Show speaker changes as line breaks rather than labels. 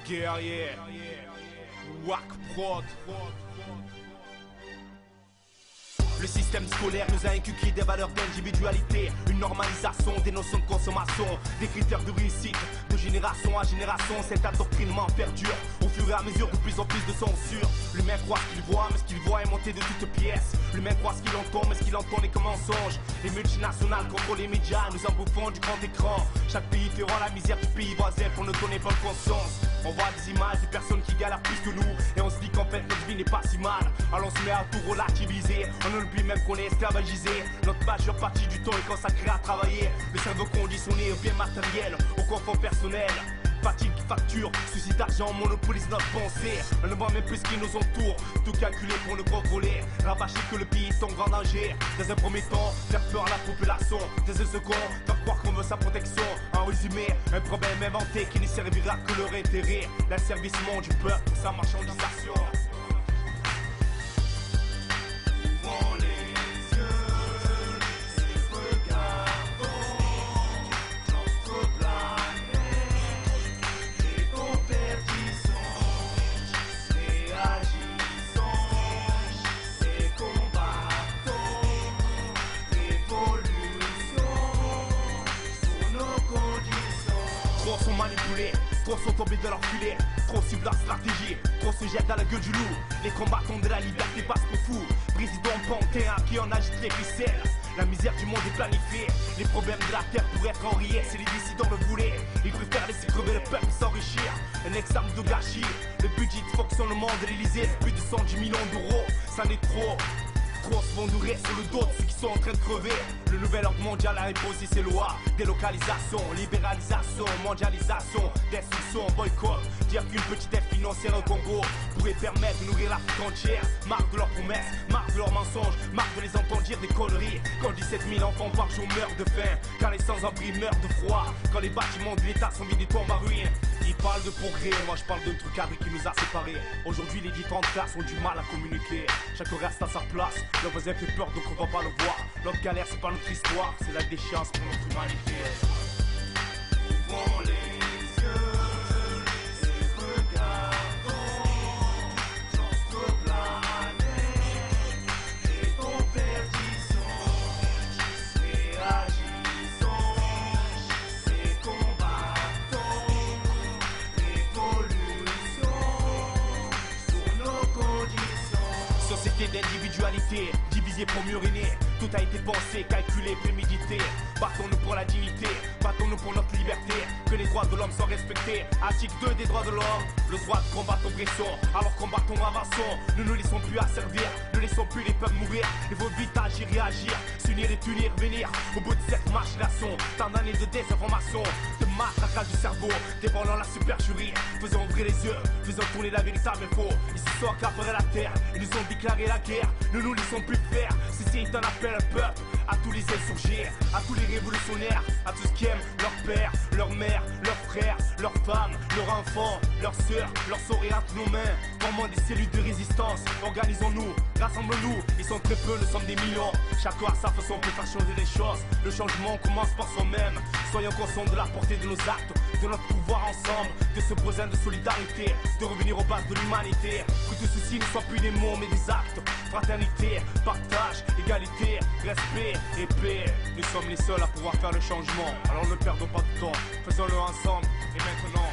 guerrier. Wack Prod. Le système scolaire nous a inculqué des valeurs d'individualité, une normalisation des notions de consommation, des critères de réussite. De génération à génération, cet endoctrinement perdure au fur et à mesure de plus en plus de censure. L'humain croit ce qu'il voit, mais ce qu'il voit est monté de toutes pièces. L'humain croit ce qu'il entend, mais ce qu'il entend n'est que mensonge. Les multinationales contrôlent les médias, nous en bouffons du grand écran. Chaque pays fait voir la misère du pays voisin pour ne donner pas de conscience. On voit des images de personnes qui galèrent plus que nous, et on se dit qu'en fait notre vie n'est pas si mal. Alors on se met à tout relativiser, on oublie même qu'on est esclavagisé. Notre majeure partie du temps est consacrée à travailler. Le cerveau conditionné au bien matériel, au confort personnel. Fatigue, facture, souci d'argent, monopolise notre pensée. On ne voit même plus ce qui nous entoure, tout calculé pour nous contrôler. Rabâcher que le pays est en grand danger. Dans un premier temps, faire peur à la population. Dans un second, faire croire qu'on veut sa protection. En résumé, un problème inventé qui ne servira que leur intérêt. L'asservissement du peuple pour sa marchandisation. Trop sont manipulés, trop sont tombés de leur filet, trop suivent leur stratégie, trop se jettent à la gueule du loup. Les combattants de la liberté passent pour fous, président Panthéa qui en agite les ficelles. La misère du monde est planifiée, les problèmes de la terre pourraient être enrayés si les dissidents le voulaient. Ils préfèrent laisser crever le peuple s'enrichir, un exemple de gâchis. Le budget de fonctionnement de l'Elysée, plus de 110 millions d'euros, ça n'est trop. Trop se vont nourrir sur le dos de ceux qui sont en train de crever. Le nouvel ordre mondial a imposé ses lois. Délocalisation, libéralisation, mondialisation, destruction, boycott. Dire qu'une petite aide financière au Congo pourrait permettre de nourrir l'Afrique entière. Marre de leurs promesses, marre de leurs mensonges, marre de les entendre dire des conneries. Quand 17 000 enfants par jour meurent de faim, quand les sans-abri meurent de froid, quand les bâtiments de l'État sont vidés et tombent à ruine. Ils parlent de progrès, moi je parle d'un truc cadre qui nous a séparés. Aujourd'hui les différentes classes ont du mal à communiquer. Chacun reste à sa place, le voisin fait peur donc on va pas le voir. Notre galère c'est pas notre histoire, c'est la déchéance pour notre humanité. Ouvrons les yeux et regardons notre planète est en perdition. Réagissons et combattons l'évolution sur nos conditions. Société d'individualité, divisée pour mieux régner. Tout a été pensé, calculé, prémédité. Battons-nous pour la dignité, battons-nous pour notre liberté. Que les droits de l'homme soient respectés. Article 2 des droits de l'homme, le droit de combattre l'oppression. Alors combattons, avançons, ne nous laissons plus asservir. Ne laissons plus les peuples mourir. Il faut vite agir et agir, s'unir et unir, venir. Au bout de cette machination, tant d'années de désinformation, de matraquage du cerveau, dévoilant la supercherie. Faisons ouvrir les yeux, faisons tourner la véritable info. Ils se sont accaparés la terre, ils nous ont déclaré la guerre. Ne nous laissons plus faire, ceci est un appel au peuple. À tous les insurgés, à tous les révolutionnaires, à tous qui aiment leur père, leur mère, leurs frères, leurs femmes, leurs enfants, leurs sœurs, leur sourire à toutes nos mains. Formons des cellules de résistance, organisons-nous, rassemblons-nous. Ils sont très peu, nous sommes des millions. Chacun à sa façon peut faire changer les choses. Le changement commence par soi-même. Soyons conscients de la portée de nos actes, de notre pouvoir ensemble, de ce besoin de solidarité, de revenir aux bases de l'humanité. Que tout ceci ne soit plus des mots mais des actes. Fraternité, partage, égalité, respect et paix. Nous sommes les seuls à pouvoir faire le changement. Alors ne perdons pas de temps, faisons-le ensemble et maintenant.